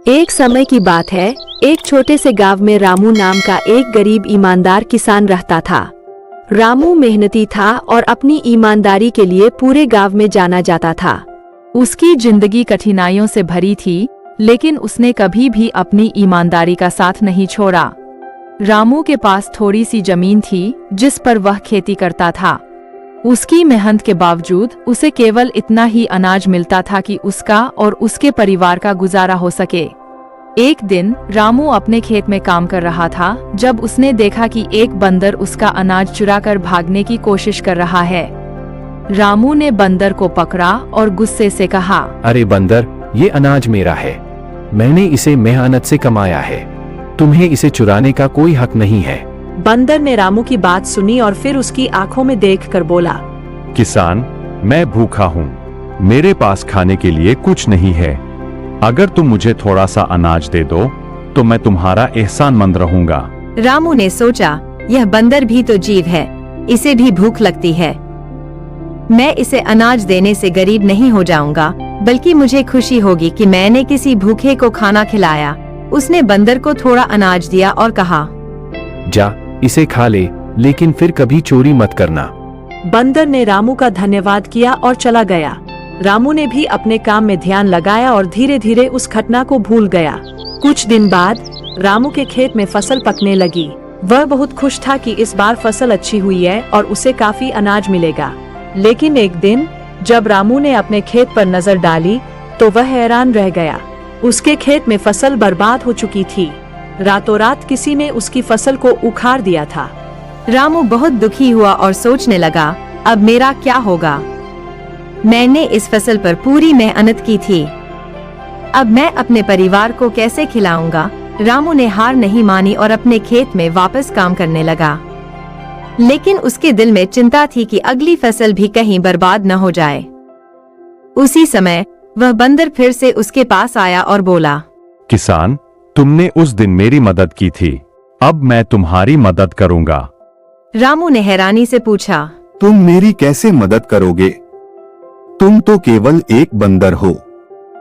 एक समय की बात है, एक छोटे से गांव में रामू नाम का एक गरीब ईमानदार किसान रहता था। रामू मेहनती था और अपनी ईमानदारी के लिए पूरे गांव में जाना जाता था। उसकी जिंदगी कठिनाइयों से भरी थी, लेकिन उसने कभी भी अपनी ईमानदारी का साथ नहीं छोड़ा। रामू के पास थोड़ी सी जमीन थी जिस पर वह खेती करता था। उसकी मेहनत के बावजूद उसे केवल इतना ही अनाज मिलता था कि उसका और उसके परिवार का गुजारा हो सके। एक दिन रामू अपने खेत में काम कर रहा था जब उसने देखा कि एक बंदर उसका अनाज चुराकर भागने की कोशिश कर रहा है। रामू ने बंदर को पकड़ा और गुस्से से कहा, अरे बंदर, ये अनाज मेरा है। मैंने इसे मेहनत से कमाया है। तुम्हें इसे चुराने का कोई हक नहीं है। बंदर ने रामू की बात सुनी और फिर उसकी आंखों में देखकर बोला, किसान, मैं भूखा हूँ। मेरे पास खाने के लिए कुछ नहीं है। अगर तुम मुझे थोड़ा सा अनाज दे दो तो मैं तुम्हारा एहसानमंद रहूंगा। रामू ने सोचा, यह बंदर भी तो जीव है, इसे भी भूख लगती है। मैं इसे अनाज देने से गरीब नहीं हो जाऊंगा, बल्कि मुझे खुशी होगी कि मैंने किसी भूखे को खाना खिलाया। उसने बंदर को थोड़ा अनाज दिया और कहा, जा, इसे खा ले, लेकिन फिर कभी चोरी मत करना। बंदर ने रामू का धन्यवाद किया और चला गया। रामू ने भी अपने काम में ध्यान लगाया और धीरे धीरे उस घटना को भूल गया। कुछ दिन बाद रामू के खेत में फसल पकने लगी। वह बहुत खुश था कि इस बार फसल अच्छी हुई है और उसे काफी अनाज मिलेगा। लेकिन एक दिन जब रामू ने अपने खेत पर नजर डाली तो वह हैरान रह गया। उसके खेत में फसल बर्बाद हो चुकी थी। रातों रात किसी ने उसकी फसल को उखाड़ दिया था। रामू बहुत दुखी हुआ और सोचने लगा, अब मेरा क्या होगा? मैंने इस फसल पर पूरी मेहनत की थी, अब मैं अपने परिवार को कैसे खिलाऊंगा? रामू ने हार नहीं मानी और अपने खेत में वापस काम करने लगा। लेकिन उसके दिल में चिंता थी कि अगली फसल भी कहीं बर्बाद न हो जाए। उसी समय वह बंदर फिर से उसके पास आया और बोला, किसान, तुमने उस दिन मेरी मदद की थी, अब मैं तुम्हारी मदद करूंगा। रामू ने हैरानी से पूछा, तुम मेरी कैसे मदद करोगे? तुम तो केवल एक बंदर हो।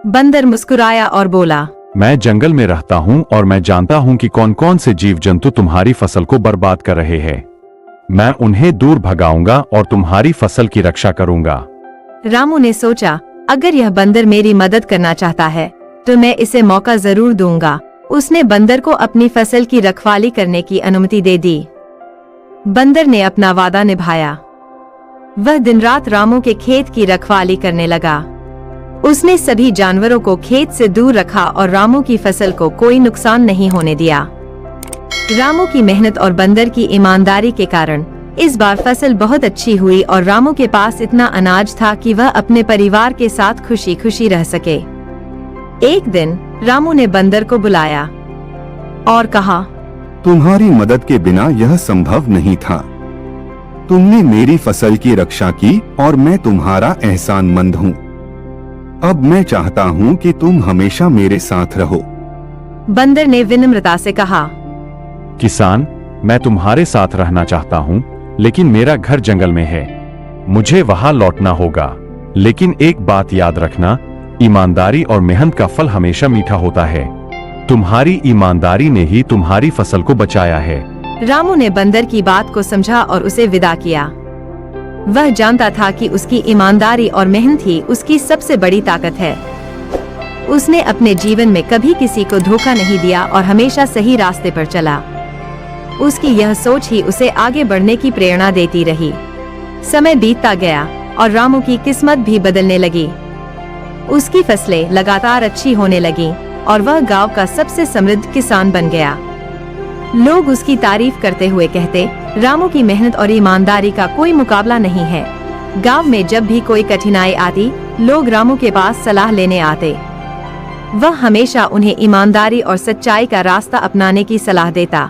बंदर मुस्कुराया और बोला, मैं जंगल में रहता हूँ और मैं जानता हूँ कि कौन कौन से जीव जंतु तुम्हारी फसल को बर्बाद कर रहे हैं। मैं उन्हें दूर भगाऊंगा और तुम्हारी फसल की रक्षा करूंगा। रामू ने सोचा, अगर यह बंदर मेरी मदद करना चाहता है तो मैं इसे मौका जरूर दूंगा। उसने बंदर को अपनी फसल की रखवाली करने की अनुमति दे दी। बंदर ने अपना वादा निभाया। वह दिन रात रामू के खेत की रखवाली करने लगा। उसने सभी जानवरों को खेत से दूर रखा और रामू की फसल को कोई नुकसान नहीं होने दिया। रामू की मेहनत और बंदर की ईमानदारी के कारण इस बार फसल बहुत अच्छी हुई और रामू के पास इतना अनाज था कि वह अपने परिवार के साथ खुशी खुशी रह सके। एक दिन रामू ने बंदर को बुलाया और कहा, तुम्हारी मदद के बिना यह संभव नहीं था। तुमने मेरी फसल की रक्षा की और मैं तुम्हारा एहसानमंद हूँ। अब मैं चाहता हूँ कि तुम हमेशा मेरे साथ रहो। बंदर ने विनम्रता से कहा, किसान, मैं तुम्हारे साथ रहना चाहता हूँ, लेकिन मेरा घर जंगल में है। मुझे वहाँ लौटना होगा। लेकिन एक बात याद रखना, ईमानदारी और मेहनत का फल हमेशा मीठा होता है। तुम्हारी ईमानदारी ने ही तुम्हारी फसल को बचाया है। रामू ने बंदर की बात को समझा और उसे विदा किया। वह जानता था कि उसकी ईमानदारी और मेहनत ही उसकी सबसे बड़ी ताकत है। उसने अपने जीवन में कभी किसी को धोखा नहीं दिया और हमेशा सही रास्ते पर चला। उसकी यह सोच ही उसे आगे बढ़ने की प्रेरणा देती रही। समय बीतता गया और रामू की किस्मत भी बदलने लगी। उसकी फसलें लगातार अच्छी होने लगीं और वह गांव का सबसे समृद्ध किसान बन गया। लोग उसकी तारीफ करते हुए कहते, रामू की मेहनत और ईमानदारी का कोई मुकाबला नहीं है। गांव में जब भी कोई कठिनाई आती, लोग रामू के पास सलाह लेने आते। वह हमेशा उन्हें ईमानदारी और सच्चाई का रास्ता अपनाने की सलाह देता।